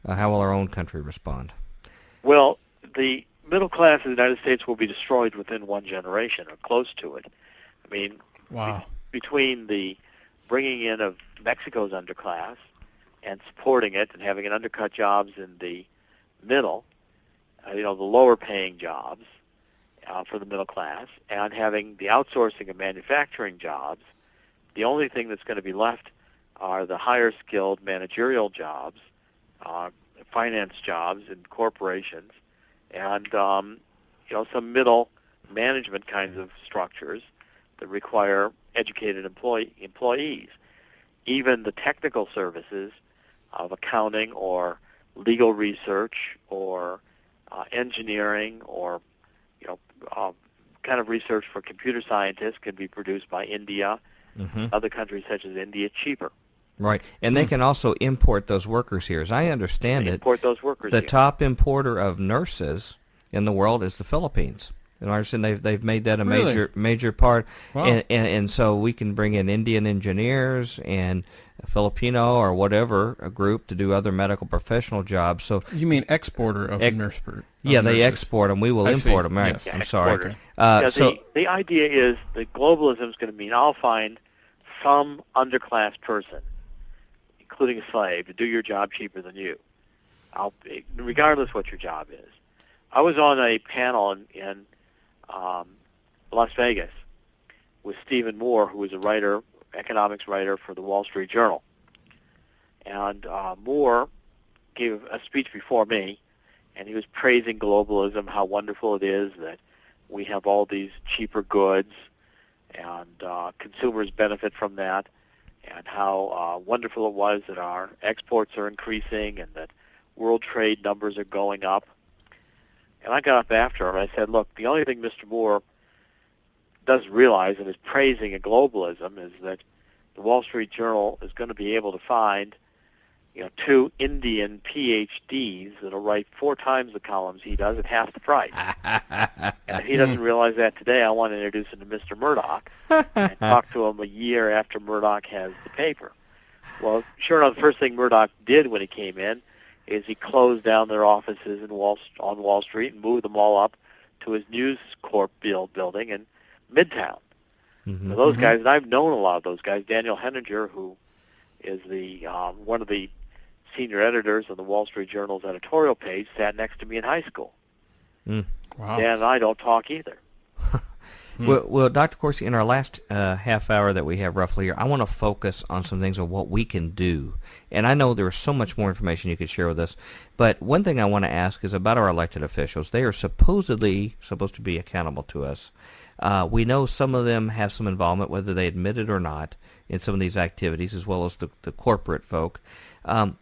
How will our own country respond? Well, the middle class of the United States will be destroyed within one generation or close to it. I mean, Wow. between the bringing in of Mexico's underclass and supporting it and having it undercut jobs in the middle, the lower paying jobs for the middle class, and having the outsourcing of manufacturing jobs, the only thing that's going to be left are the higher skilled managerial jobs, finance jobs in corporations, and some middle management kinds of structures that require educated employees. Even the technical services of accounting or legal research or engineering or kind of research for computer scientists can be produced by India, other countries such as India, cheaper. Right, and they can also import those workers here. As I understand Import those workers the here. top importer of nurses in the world is the Philippines. And I understand they've made that a Really? major part, Wow. and so we can bring in Indian engineers and Filipino or whatever a group to do other medical professional jobs. So You mean exporter of nurses? yeah, they export them. We will I import see. them. Right? Yes. I'm sorry. Exporters. Yeah, So the idea is that globalism is going to mean I'll find some underclass person, including a slave, to do your job cheaper than you, regardless what your job is. I was on a panel in Las Vegas with Stephen Moore, who was a writer, economics writer for the Wall Street Journal. And Moore gave a speech before me, and he was praising globalism, how wonderful it is that we have all these cheaper goods, and consumers benefit from that, and how wonderful it was that our exports are increasing and that world trade numbers are going up. And I got up after him and I said, look, the only thing Mr. Moore doesn't realize and is praising in globalism is that the Wall Street Journal is going to be able to find two Indian PhDs that'll write 4 times the columns he does at half the price. And if he doesn't realize that today, I want to introduce him to Mr. Murdoch and talk to him a year after Murdoch has the paper. Well, sure enough, the first thing Murdoch did when he came in is he closed down their offices on Wall Street and moved them all up to his News Corp building in Midtown. Now, those guys, and I've known a lot of those guys. Daniel Henninger, who is the one of the senior editors of the Wall Street Journal's editorial page, sat next to me in high school. Wow. Dan and I don't talk either. Well, Dr. Corsi, in our last half hour that we have roughly here, I want to focus on some things of what we can do. And I know there is so much more information you could share with us, but one thing I want to ask is about our elected officials. They are supposedly supposed to be accountable to us. We know some of them have some involvement, whether they admit it or not, in some of these activities, as well as the corporate folk.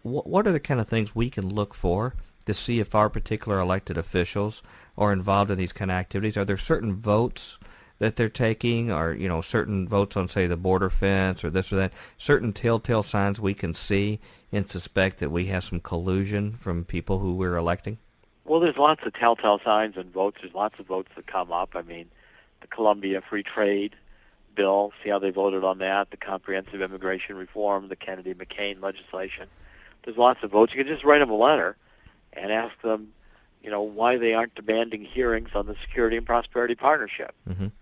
What are the kind of things we can look for to see if our particular elected officials are involved in these kind of activities? Are there certain votes that they're taking, or certain votes on, say, the border fence or this or that, certain telltale signs we can see and suspect that we have some collusion from people who we're electing? Well, there's lots of telltale signs and votes. There's lots of votes that come up. I mean, the Colombia Free Trade bill, see how they voted on that, the comprehensive immigration reform, the Kennedy-McCain legislation. There's lots of votes. You can just write them a letter and ask them, why they aren't demanding hearings on the Security and Prosperity Partnership.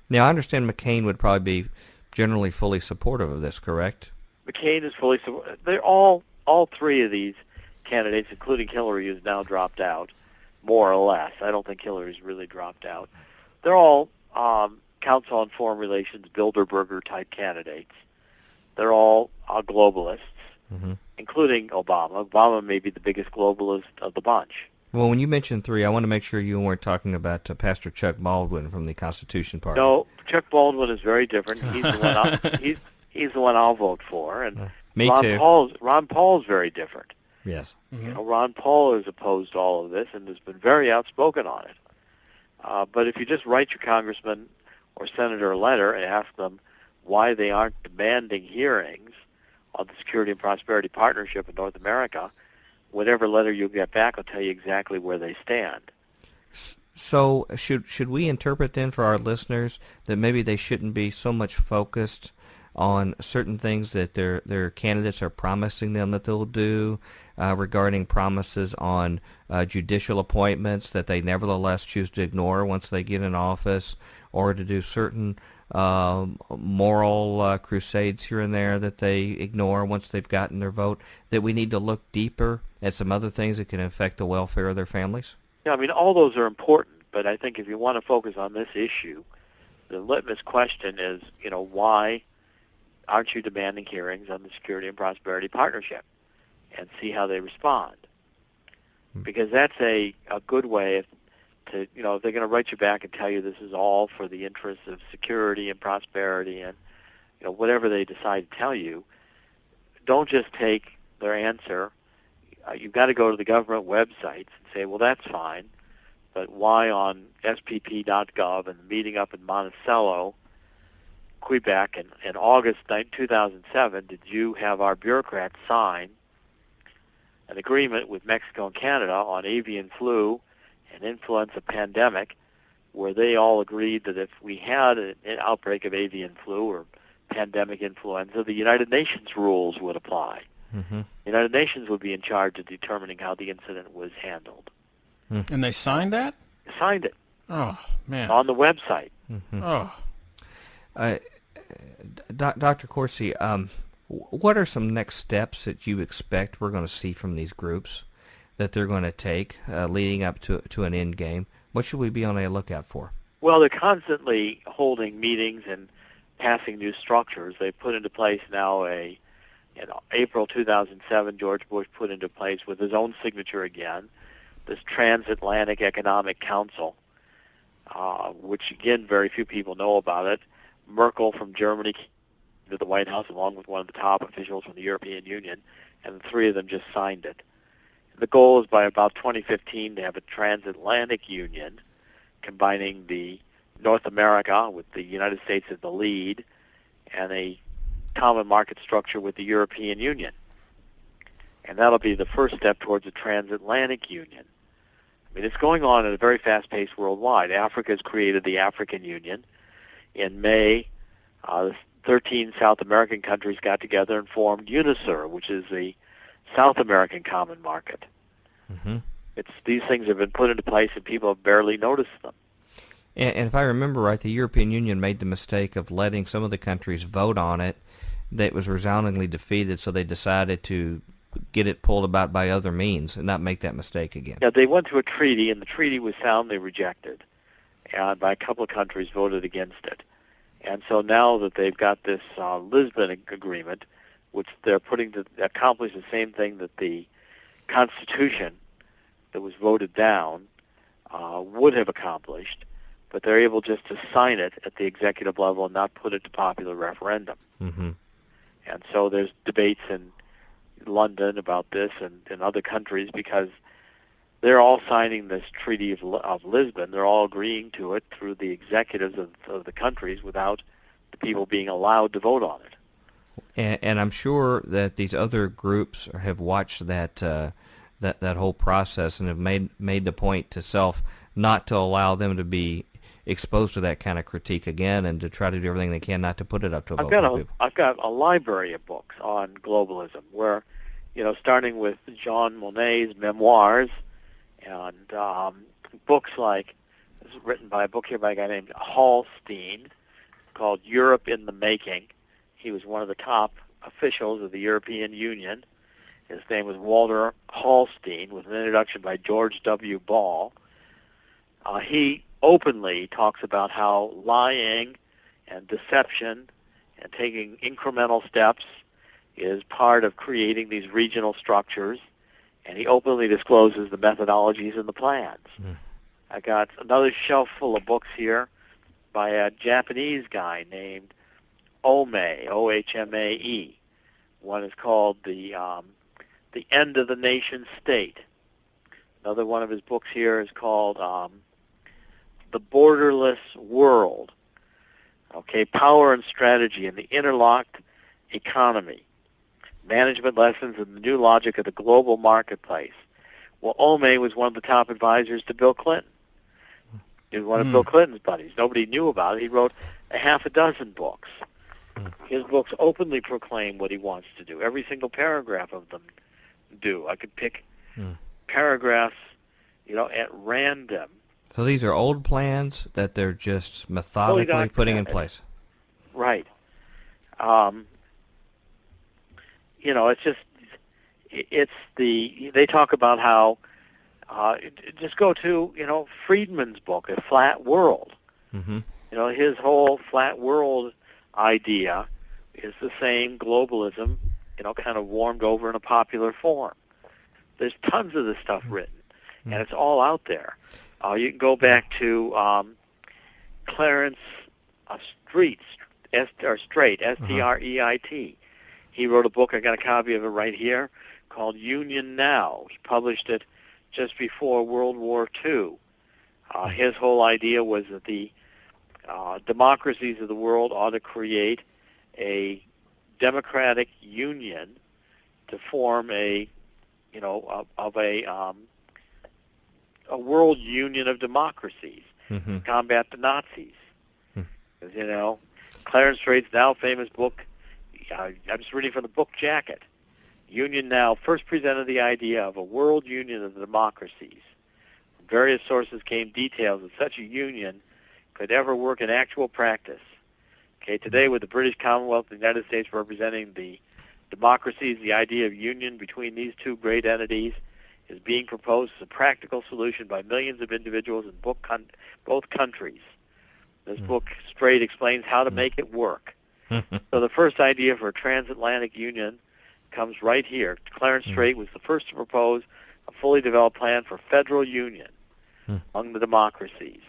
Now, I understand McCain would probably be generally fully supportive of this, correct? McCain is fully supportive. They're all 3 of these candidates, including Hillary, who's now dropped out, more or less. I don't think Hillary's really dropped out. They're all Council on Foreign Relations, Bilderberger-type candidates. They're all globalists, including Obama. Obama may be the biggest globalist of the bunch. Well, when you mentioned 3, I want to make sure you weren't talking about Pastor Chuck Baldwin from the Constitution Party. No, Chuck Baldwin is very different. He's the one he's the one I'll vote for, and Me Ron too. Paul's very different. Yes. Ron Paul is opposed to all of this and has been very outspoken on it. But if you just write your congressman or senator a letter and ask them why they aren't demanding hearings on the Security and Prosperity Partnership in North America, whatever letter you get back will tell you exactly where they stand. So should we interpret then for our listeners that maybe they shouldn't be so much focused on certain things that their candidates are promising them that they'll do, regarding promises on judicial appointments that they nevertheless choose to ignore once they get in office, or to do certain moral crusades here and there that they ignore once they've gotten their vote, that we need to look deeper at some other things that can affect the welfare of their families? Yeah, I mean, all those are important, but I think if you want to focus on this issue, the litmus question is, why aren't you demanding hearings on the Security and Prosperity Partnership, and see how they respond? Because that's a good way to, if they're going to write you back and tell you this is all for the interests of security and prosperity and, whatever they decide to tell you, don't just take their answer. You've got to go to the government websites and say, well, that's fine, but why on spp.gov and the meeting up in Monticello, Quebec, in August 2007, did you have our bureaucrats sign an agreement with Mexico and Canada on avian flu and influenza pandemic, where they all agreed that if we had an outbreak of avian flu or pandemic influenza, the United Nations rules would apply. Mm-hmm. The United Nations would be in charge of determining how the incident was handled. And they signed that? They signed it. Oh, man. On the website. Mm-hmm. Oh. Dr. Corsi, what are some next steps that you expect we're going to see from these groups that they're going to take leading up to an end game? What should we be on a lookout for? Well, they're constantly holding meetings and passing new structures. They've put into place now April 2007, George Bush put into place with his own signature again, this Transatlantic Economic Council, which, again, very few people know about it. Merkel from Germany came to the White House along with one of the top officials from the European Union, and the three of them just signed it. The goal is by about 2015 to have a transatlantic union combining the North America with the United States as the lead and a common market structure with the European Union. And that'll be the first step towards a transatlantic union. I mean, it's going on at a very fast pace worldwide. Africa has created the African Union. In May, 13 South American countries got together and formed UNISUR, which is the South American Common Market. Mm-hmm. These things have been put into place and people have barely noticed them. And if I remember right, the European Union made the mistake of letting some of the countries vote on it. That was resoundingly defeated, so they decided to get it pulled about by other means and not make that mistake again. Yeah, they went to a treaty, and the treaty was soundly rejected, and by a couple of countries voted against it. And so now that they've got this Lisbon Agreement, which they're putting to accomplish the same thing that the Constitution that was voted down would have accomplished, but they're able just to sign it at the executive level and not put it to popular referendum. Mm-hmm. And so there's debates in London about this and in other countries because they're all signing this Treaty of Lisbon. They're all agreeing to it through the executives of the countries without the people being allowed to vote on it. And I'm sure that these other groups have watched that whole process and have made the point to self not to allow them to be exposed to that kind of critique again, and to try to do everything they can not to put it up to a vote of people. I've got a library of books on globalism where, starting with Jean Monnet's memoirs and books like, this is written by a guy named Hallstein called Europe in the Making. He was one of the top officials of the European Union. His name was Walter Hallstein, with an introduction by George W. Ball. He openly talks about how lying and deception and taking incremental steps is part of creating these regional structures, and he openly discloses the methodologies and the plans. Mm. I got another shelf full of books here by a Japanese guy named Ohmae, O-H-M-A-E. One is called The End of the Nation State. Another one of his books here is called The Borderless World. Okay, Power and Strategy in the Interlocked Economy. Management Lessons in the New Logic of the Global Marketplace. Well, Ohmae was one of the top advisors to Bill Clinton. He was one of Bill Clinton's buddies. Nobody knew about it. He wrote a half a dozen books. His books openly proclaim what he wants to do. Every single paragraph of them do. I could pick paragraphs, at random. So these are old plans that they're just methodically putting in place. Right. They talk about how, just go to, Friedman's book, A Flat World. Mm-hmm. His whole flat world idea is the same globalism, kind of warmed over in a popular form. There's tons of this stuff written, and it's all out there. You can go back to Clarence Streit, S-T-R-E-I-T. He wrote a book, I got a copy of it right here, called Union Now. He published it just before World War II. His whole idea was that the democracies of the world ought to create a democratic union to form a world union of democracies, combat the Nazis. Because, Clarence Strait's now famous book, I'm just reading from the book jacket, Union Now first presented the idea of a world union of democracies. From various sources came details that such a union could ever work in actual practice. Okay, today with the British Commonwealth and the United States representing the democracies, the idea of union between these two great entities is being proposed as a practical solution by millions of individuals in both countries. This book, Straight, explains how to make it work. So the first idea for a transatlantic union comes right here. Clarence Straight was the first to propose a fully developed plan for federal union among the democracies.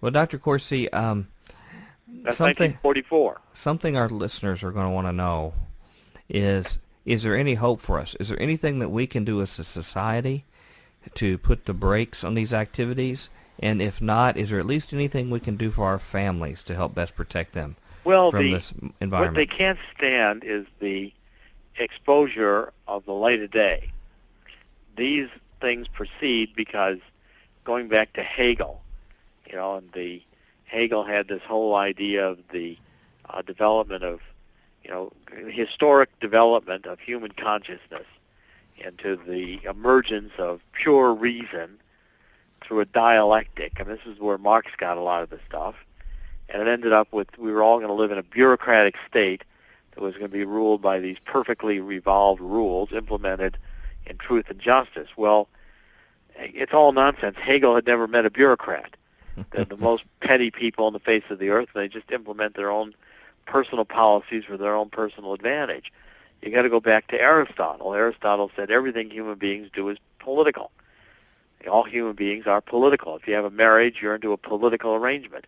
Well, Dr. Corsi, that's 1944. Something our listeners are going to want to know is there any hope for us? Is there anything that we can do as a society to put the brakes on these activities? And if not, is there at least anything we can do for our families to help best protect them from this environment? What they can't stand is the exposure of the light of day. These things proceed because, going back to Hegel, and Hegel had this whole idea of the development of, historic development of human consciousness into the emergence of pure reason through a dialectic. And this is where Marx got a lot of the stuff. And it ended up with, we were all going to live in a bureaucratic state that was going to be ruled by these perfectly revolved rules implemented in truth and justice. Well, it's all nonsense. Hegel had never met a bureaucrat. They're the most petty people on the face of the earth, and they just implement their own personal policies for their own personal advantage. You got to go back to Aristotle. Aristotle said everything human beings do is political. All human beings are political. If you have a marriage, you're into a political arrangement.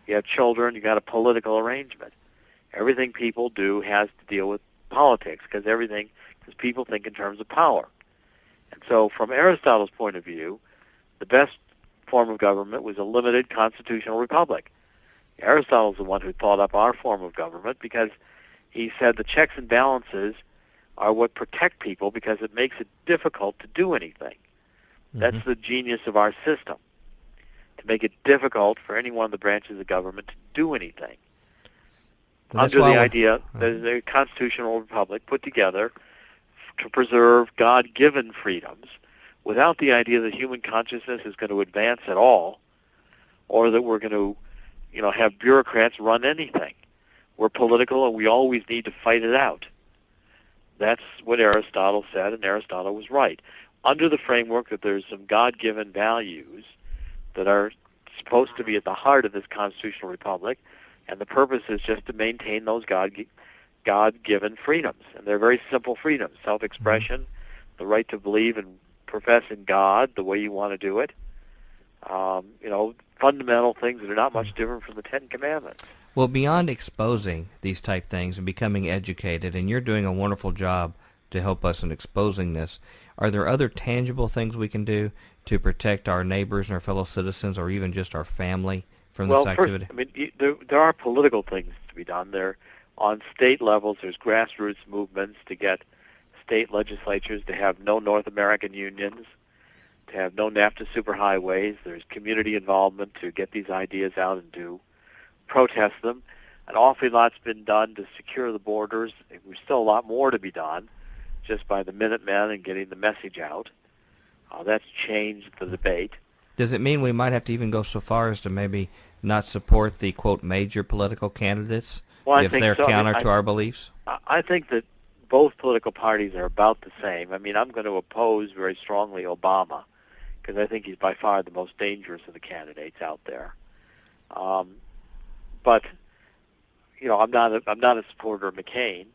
If you have children, you got a political arrangement. Everything people do has to deal with politics because people think in terms of power. And so from Aristotle's point of view, the best form of government was a limited constitutional republic. Aristotle's the one who thought up our form of government because he said the checks and balances are what protect people because it makes it difficult to do anything. That's the genius of our system, to make it difficult for any one of the branches of government to do anything. Under the idea that a constitutional republic put together to preserve God-given freedoms without the idea that human consciousness is going to advance at all or that we're going to, have bureaucrats run anything. We're political and we always need to fight it out. That's what Aristotle said, and Aristotle was right. Under the framework that there's some God-given values that are supposed to be at the heart of this constitutional republic, and the purpose is just to maintain those God-given freedoms. And they're very simple freedoms: self-expression, the right to believe and profess in God the way you want to do it, fundamental things that are not much different from the Ten Commandments. Well, beyond exposing these type things and becoming educated, and you're doing a wonderful job to help us in exposing this, are there other tangible things we can do to protect our neighbors and our fellow citizens, or even just our family from this activity? First, there are political things to be done. There, on state levels, there's grassroots movements to get state legislatures to have no North American unions, to have no NAFTA superhighways. There's community involvement to get these ideas out and to protest them. An awfully lot's been done to secure the borders. There's still a lot more to be done just by the Minutemen and getting the message out. That's changed the debate. Does it mean we might have to even go so far as to maybe not support the, quote, major political candidates if they're counter to our beliefs? I think that both political parties are about the same. I mean, I'm going to oppose very strongly Obama because I think he's by far the most dangerous of the candidates out there. But I'm not a supporter of McCain.